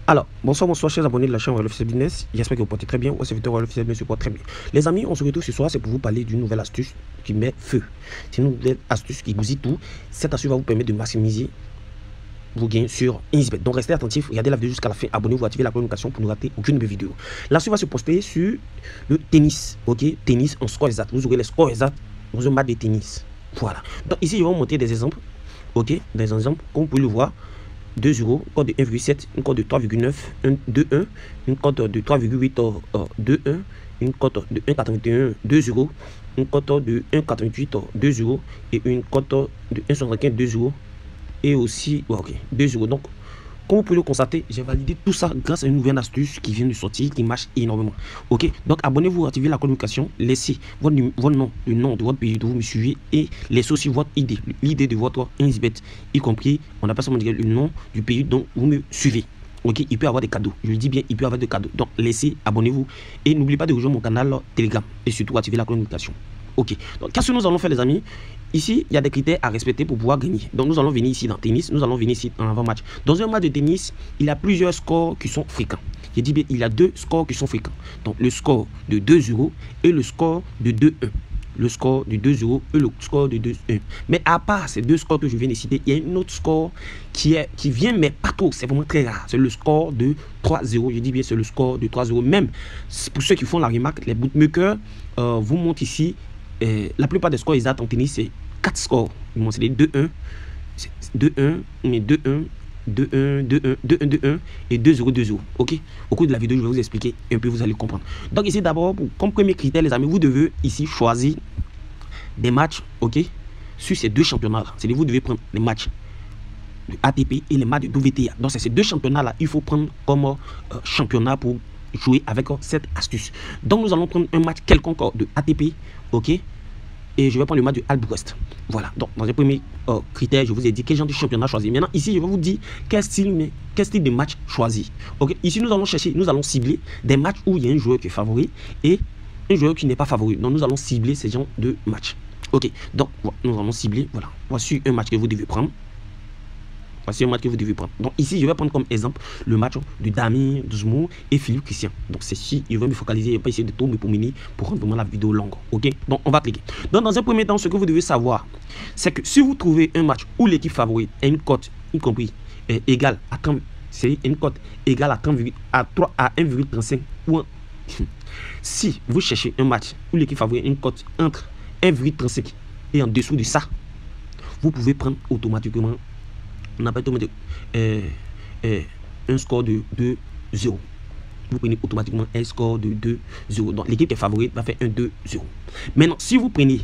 Alors, bonsoir, chers abonnés de la chaîne Royal Officiel Business. J'espère que vous portez très bien. Vos serviteurs Royal Officiel Business se portent très bien. Les amis, on se retrouve ce soir, c'est pour vous parler d'une nouvelle astuce qui met feu. C'est une nouvelle astuce qui bousille tout. Cette astuce va vous permettre de maximiser vos gains sur EasyBet. Donc, restez attentifs, regardez la vidéo jusqu'à la fin. Abonnez-vous, activez la notification pour ne rater aucune de mes vidéos. L'astuce va se poster sur le tennis. Ok, tennis en score exact. Vous aurez les scores exacts dans un match de tennis. Voilà. Donc, ici, je vais vous montrer des exemples. Ok, des exemples, comme vous pouvez le voir. 2,0, code de 1,7, une cote de 3,9, 2,1, une cote de 3,8, 2,1, une cote de 1,81, 2,0, une cote de 1,88, 2,0 et une cote de 1,75, 2,0 et aussi, ok, 2,0. Donc, comme vous pouvez le constater, j'ai validé tout ça grâce à une nouvelle astuce qui vient de sortir, qui marche énormément. Ok, donc abonnez-vous, activez la communication, laissez votre nom, le nom de votre pays où vous me suivez et laissez aussi votre idée, l'idée de votre EasyBet, y compris, on appelle ça le nom du pays dont vous me suivez. Ok, il peut y avoir des cadeaux. Je le dis bien, il peut y avoir des cadeaux. Donc, laissez, abonnez-vous et n'oubliez pas de rejoindre mon canal Telegram et surtout activer la communication. Ok, donc qu'est-ce que nous allons faire les amis? Ici, il y a des critères à respecter pour pouvoir gagner. Donc, nous allons venir ici dans tennis, nous allons venir ici en avant-match. Dans un match de tennis, il y a plusieurs scores qui sont fréquents. J'ai dit bien, il y a deux scores qui sont fréquents. Donc, le score de 2-0 et le score de 2-1. Le score de 2-0 et le score de 2-1. Mais à part ces deux scores que je viens de citer, il y a un autre score qui vient, mais pas trop. C'est vraiment très rare. C'est le score de 3-0. Je dis bien, c'est le score de 3-0. Même pour ceux qui font la remarque, les bookmakers vous montrent ici. La plupart des scores exacts en tennis, c'est 4 scores. C'est les 2-1, 2-1, 2-1, 2-1, 2-1, 2-1, 2-1 et 2-0, 2-0. Ok? Au cours de la vidéo, je vais vous expliquer un peu, vous allez comprendre. Donc, ici, d'abord, comme premier critère, les amis, vous devez ici choisir des matchs, ok? Sur ces deux championnats-là. C'est-à-dire, vous devez prendre les matchs de ATP et les matchs de WTA. Donc, c'est ces deux championnats-là, il faut prendre comme championnat pour jouer avec cette astuce. Donc, nous allons prendre un match quelconque de ATP, ok? Et je vais prendre le match de Albuquerque. Voilà, donc dans les premiers critères, je vous ai dit quel genre de championnat choisir. Maintenant, ici, je vais vous dire quel style de match choisir. Ok, ici, nous allons chercher, nous allons cibler des matchs où il y a un joueur qui est favori et un joueur qui n'est pas favori. Donc, nous allons cibler ces genres de matchs. Ok, donc nous allons cibler, voilà. Voici un match que vous devez prendre. Voici un match que vous devez prendre. Donc ici, je vais prendre comme exemple le match de Damien Douzmou et Philippe Christian. Donc c'est ici, je vais me focaliser, je ne vais pas essayer de tout me promener pour rendre vraiment la vidéo longue. Ok, donc on va cliquer. Donc dans un premier temps, ce que vous devez savoir, c'est que si vous trouvez un match où l'équipe favorite a une cote, y compris égale à 30, c'est une cote égale à 30, à 1,35 ou si vous cherchez un match où l'équipe favorite a une cote entre 1,35 et en dessous de ça, vous pouvez prendre automatiquement on appelle un score de 2-0. Vous prenez automatiquement un score de 2-0. Donc l'équipe qui est favorite va faire un 2-0. Maintenant, si vous prenez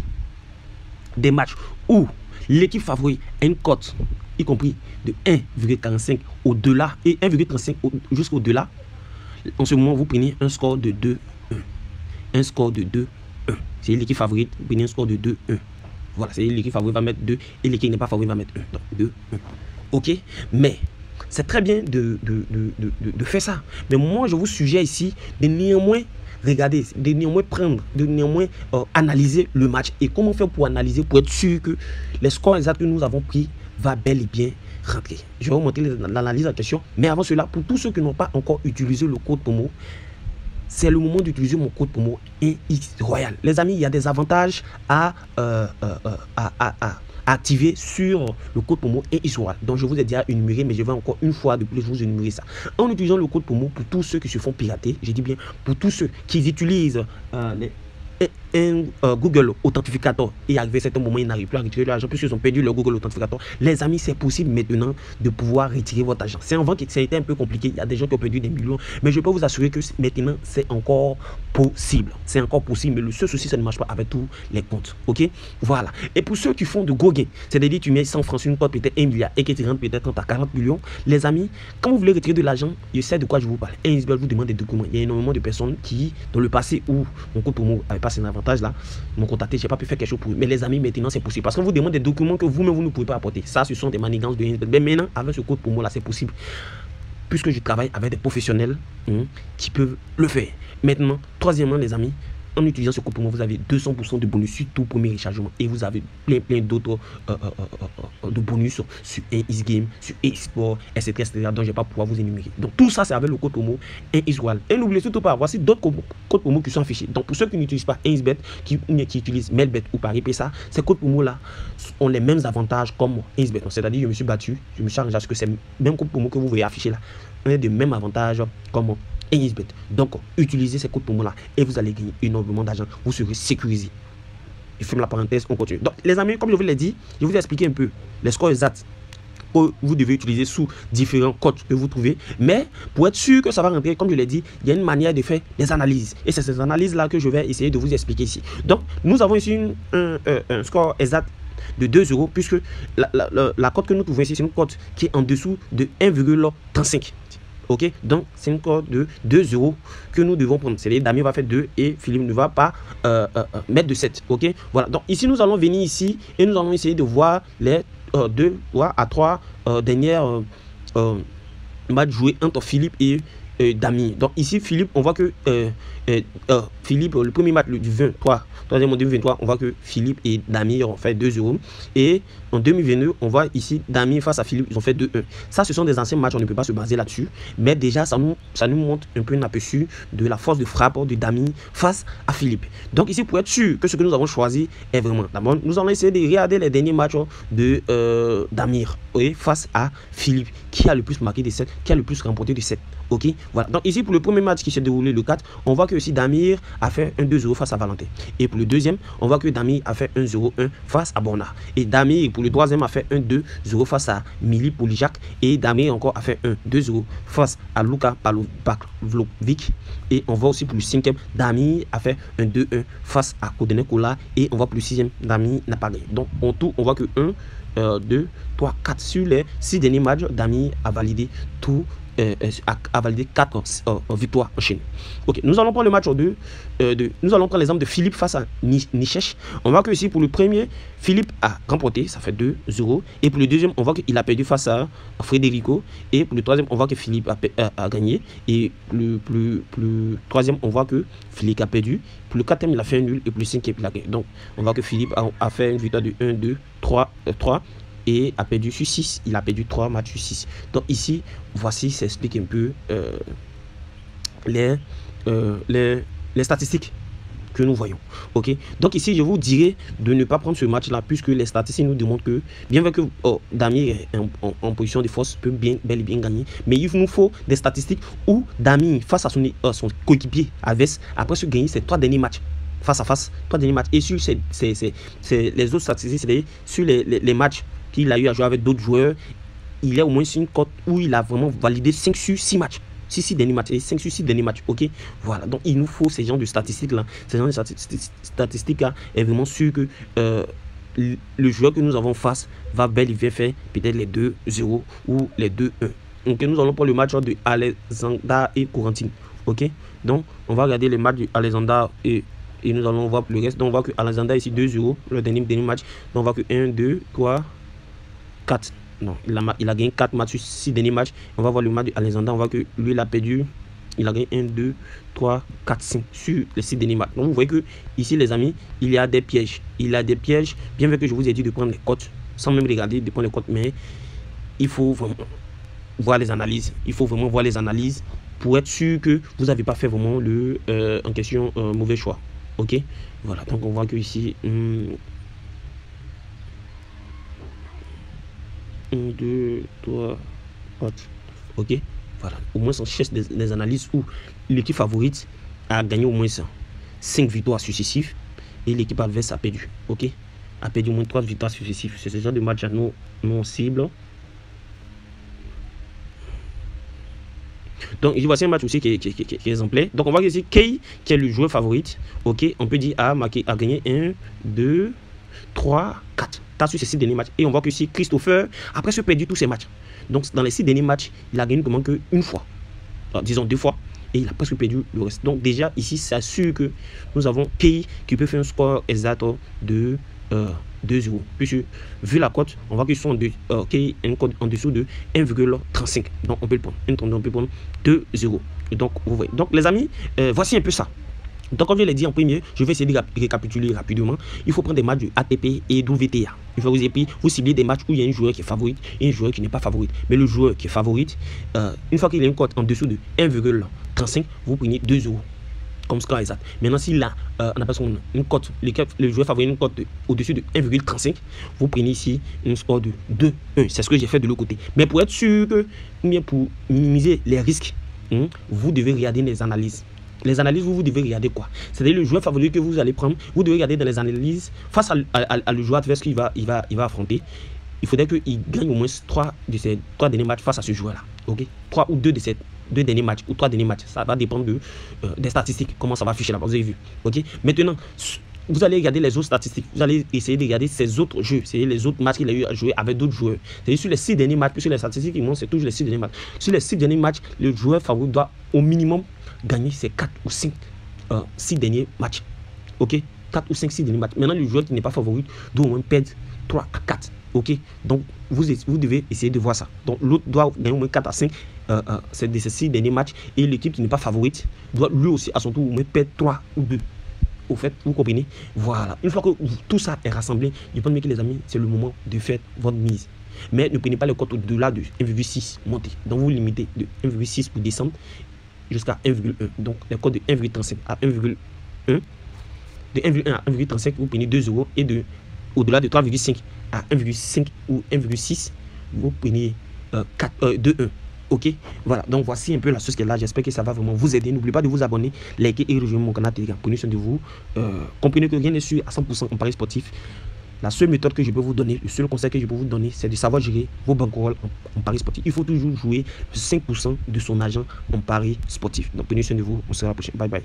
des matchs où l'équipe favorite a une cote, y compris de 1,45 au-delà et 1,35 jusqu'au-delà, en ce moment, vous prenez un score de 2-1. Un score de 2-1. C'est l'équipe favorite, vous prenez un score de 2-1. Voilà, c'est l'équipe favorite va mettre 2 et l'équipe qui n'est pas favorite va mettre 1. Donc 2-1. Ok, mais c'est très bien de faire ça. Mais moi, je vous suggère ici de néanmoins regarder, de néanmoins prendre, de néanmoins analyser le match. Et comment faire pour analyser, pour être sûr que les scores exacts que nous avons pris va bel et bien rentrer. Je vais vous montrer l'analyse en question. Mais avant cela, pour tous ceux qui n'ont pas encore utilisé le code promo, c'est le moment d'utiliser mon code promo INX Royal. Les amis, il y a des avantages à activer sur le code promo INX Royal. Donc je vous ai déjà énuméré, mais je vais encore une fois de plus vous énumérer ça. En utilisant le code promo pour tous ceux qui se font pirater, je dis bien pour tous ceux qui utilisent Google Authentificator et arrivé à certains moments, ils n'arrivent plus à retirer l'argent puisqu'ils ont perdu leur Google Authentificator. Les amis, c'est possible maintenant de pouvoir retirer votre argent. C'est avant que ça a été un peu compliqué. Il y a des gens qui ont perdu des millions, mais je peux vous assurer que maintenant, c'est encore possible. C'est encore possible, mais le seul souci, ça ne marche pas avec tous les comptes. Ok, voilà. Et pour ceux qui font de gros gains, c'est-à-dire tu mets 100 francs sur une cote peut-être 1 milliard et que tu rentres peut-être 30 à 40 millions, les amis, quand vous voulez retirer de l'argent, je sais de quoi je vous parle. Et vous demande des documents. Il y a énormément de personnes qui, dans le passé où mon code promo avait passé un avantage là, m'ont contacté, je n'ai pas pu faire quelque chose pour eux. Mais les amis, maintenant c'est possible. Parce qu'on vous demande des documents que vous-même vous ne pouvez pas apporter. Ça, ce sont des manigances de EasyBet. Mais maintenant, avec ce code promo là, c'est possible. Puisque je travaille avec des professionnels qui peuvent le faire. Maintenant, troisièmement, les amis, en utilisant ce code promo, vous avez 200% de bonus sur tout premier rechargement. Et vous avez plein d'autres de bonus sur Game, sur eSport, etc., etc. dont je ne vais pas pouvoir vous énumérer. Donc tout ça, c'est avec le code promo 1xWall. Et n'oubliez surtout pas, voici d'autres codes promo qui sont affichés. Donc pour ceux qui n'utilisent pas 1xBet, qui utilisent Melbet ou PariPesa, ces codes promo-là ont les mêmes avantages comme 1xBet. C'est-à-dire, je me suis battu, je me suis arrangé à ce que ces mêmes codes promo que vous voyez affichés là ont des mêmes avantages comme 1xBet. Donc, utilisez ces codes promo-là et vous allez gagner énormément d'argent. Vous serez sécurisé. Je ferme la parenthèse, on continue. Donc, les amis, comme je vous l'ai dit, je vous ai expliqué un peu les scores exacts que vous devez utiliser sous différents codes que vous trouvez. Mais pour être sûr que ça va rentrer, comme je l'ai dit, il y a une manière de faire des analyses. Et c'est ces analyses-là que je vais essayer de vous expliquer ici. Donc, nous avons ici un score exact de 2 euros, puisque la cote que nous trouvons ici, c'est une cote qui est en dessous de 1,35. Ok, donc c'est une cote de 2 euros que nous devons prendre. C'est-à-dire Damien va faire 2 et Philippe ne va pas mettre de 7. Ok, voilà. Donc ici, nous allons venir ici et nous allons essayer de voir les 2 à 3 dernières matchs joués entre Philippe et Damien. Donc ici, Philippe, on voit que Philippe, le premier match du 23, troisième en 2023, on voit que Philippe et Damien ont fait 2 euros. Et en 2022, on voit ici Damien face à Philippe, ils ont fait 2-1. Ça, ce sont des anciens matchs, on ne peut pas se baser là-dessus. Mais déjà, ça nous montre un peu un aperçu de la force de frappe de Damien face à Philippe. Donc ici, pour être sûr que ce que nous avons choisi est vraiment. D'abord, nous allons essayer de regarder les derniers matchs de Damien face à Philippe, qui a le plus marqué de 7, qui a le plus remporté de 7. Ok, voilà. Donc ici, pour le premier match qui s'est déroulé le 4, on voit que aussi Damir a fait un 2-0 face à Valentin. Et pour le deuxième, on voit que Damir a fait un 0-1 face à Borna. Et Damir, pour le troisième, a fait un 2-0 face à Mili Polijac. Et Damir encore a fait un 2-0 face à Luka Pavlovic. Et on voit aussi pour le cinquième, Damir a fait un 2-1 face à Kodene Kola. Et on voit pour le sixième, Damir n'a pas gagné. Donc en tout, on voit que 1, 2, 3, 4 sur les 6 derniers matchs, Damir a validé tout. A validé 4 victoires enchaînées. Ok, nous allons prendre le match 2. Nous allons prendre l'exemple de Philippe face à Nichech. On voit que ici, pour le premier, Philippe a remporté, ça fait 2-0. Et pour le deuxième, on voit qu'il a perdu face à Federico. Et pour le troisième, on voit que Philippe a gagné. Et pour le troisième, on voit que Philippe a perdu. Pour le quatrième, il a fait un nul. Et pour le cinquième, il a gagné. Donc, on voit que Philippe a fait une victoire de 1, 2, 3. Et a perdu sur 6, il a perdu 3 matchs sur 6. Donc ici, voici, ça explique un peu les statistiques que nous voyons. Ok, donc ici, je vous dirais de ne pas prendre ce match-là, puisque les statistiques nous démontrent que, bien vrai que Damien est en position de force, peut bel et bien gagner, mais il nous faut des statistiques où Damien, face à son coéquipier, après se gagner ses 3 derniers matchs. Face à face, 3 derniers matchs. Et sur les autres statistiques, c'est-à-dire sur les matchs qu'il a eu à jouer avec d'autres joueurs, il est au moins sur une cote où il a vraiment validé 5 sur 6 matchs. 6 derniers matchs et 5 sur 6 derniers matchs. Ok, voilà. Donc il nous faut ces genres de statistiques là. Ces genres de statistiques là est vraiment sûr que le joueur que nous avons face va bel et bien faire peut-être les 2-0 ou les 2-1. Donc nous allons prendre le match de Alexandra et Corentine. Ok, donc on va regarder les matchs de Alexandra et nous allons voir le reste. Donc on voit que Alexandra ici 2-0, le dernier match. Donc on voit que 1, 2, 3, 4. Non, il a gagné 4 matchs sur 6 derniers matchs. On va voir le match de Alexandra. On voit que lui, il a perdu. Il a gagné 1, 2, 3, 4, 5 sur les 6 derniers matchs. Donc vous voyez que ici, les amis, il y a des pièges. Il y a des pièges. Bien vrai que je vous ai dit de prendre les cotes, sans même regarder, de prendre les cotes. Mais il faut vraiment voir les analyses. Il faut vraiment voir les analyses pour être sûr que vous n'avez pas fait vraiment en question mauvais choix. Ok, voilà. Donc on voit que ici 1, 2, 3, 4. Ok, voilà. Au moins on cherche des analyses où l'équipe favorite a gagné au moins 5 victoires successives et l'équipe adverse a perdu. Ok, a perdu au moins 3 victoires successives. C'est ce genre de match à nous cible. Donc voici un match aussi qui est exemplaire. Donc on voit ici Kay qui est le joueur favorite. Ok, on peut dire a gagné 1, 2, 3, 4 sur ces 6 derniers matchs. Et on voit que ici Christopher a presque perdu tous ses matchs. Donc dans les 6 derniers matchs, il a gagné comment que une fois. Alors, disons 2 fois. Et il a presque perdu le reste. Donc déjà ici, c'est sûr que nous avons Kay qui peut faire un score exact de 2-0. Puisque vu la cote, on voit qu'ils sont en dessous de 1,35. Donc on peut le prendre. On peut prendre 2-0. Donc vous voyez. Donc les amis, voici un peu ça. Donc, comme je l'ai dit en premier, je vais essayer de récapituler rapidement. Il faut prendre des matchs de ATP et WTA. Une fois que vous ciblez des matchs où il y a un joueur qui est favorite et un joueur qui n'est pas favorite. Mais le joueur qui est favorite, une fois qu'il a une cote en dessous de 1,35, vous prenez 2 euros. Comme score exact. Maintenant, s'il a on appelle son une cote, le joueur favori une cote au-dessus de 1,35, vous prenez ici un score de 2,1. C'est ce que j'ai fait de l'autre côté. Mais pour être sûr que, ou bien pour minimiser les risques, vous devez regarder les analyses. Les analyses, vous devez regarder quoi? C'est-à-dire le joueur favori que vous allez prendre, vous devez regarder dans les analyses face à le joueur adverse qu'il va affronter. Il faudrait qu'il gagne au moins 3 de ces 3 derniers matchs face à ce joueur-là. Ok? 3 ou 2 de ces 2 derniers matchs ou 3 derniers matchs. Ça va dépendre des statistiques, comment ça va afficher là-bas. Vous avez vu. Ok? Maintenant, vous allez regarder les autres statistiques. Vous allez essayer de regarder ces autres jeux. C'est les autres matchs qu'il a eu à jouer avec d'autres joueurs. C'est-à-dire sur les 6 derniers matchs, sur les statistiques qui montrent, c'est toujours les 6 derniers matchs. Sur les 6 derniers matchs, le joueur favori doit au minimum gagner ses 4 ou 5 6 derniers matchs. Ok? 4 ou 5, 6 derniers matchs. Maintenant, le joueur qui n'est pas favori doit au moins perdre 3 à 4. Ok? Donc, vous devez essayer de voir ça. Donc, l'autre doit gagner au moins 4 à 5 de ces 6 derniers matchs. Et l'équipe qui n'est pas favorite doit lui aussi, à son tour, au moins perdre 3 ou 2. Au fait, vous comprenez? Voilà. Une fois que tout ça est rassemblé, je pense que les amis, c'est le moment de faire votre mise. Mais ne prenez pas le cote au-delà de 1,6 montée. Donc, vous limitez de 1,6 pour descendre jusqu'à 1,1. Donc, les codes de 1,35 à 1,1. De 1,1 à 1,35, vous prenez 2 euros. Et au-delà de 3,5 à 1,5 ou 1,6, vous prenez 2,1. Ok, voilà, donc voici un peu la chose qui est là. J'espère que ça va vraiment vous aider. N'oubliez pas de vous abonner, liker et rejoindre mon canal Telegram. Prenez soin de vous. Comprenez que rien n'est sûr à 100% en paris sportif. La seule méthode que je peux vous donner, le seul conseil que je peux vous donner, c'est de savoir gérer vos banquerolles en paris sportif. Il faut toujours jouer 5% de son argent en paris sportif. Donc prenez soin de vous. On se revoit la prochaine. Bye bye.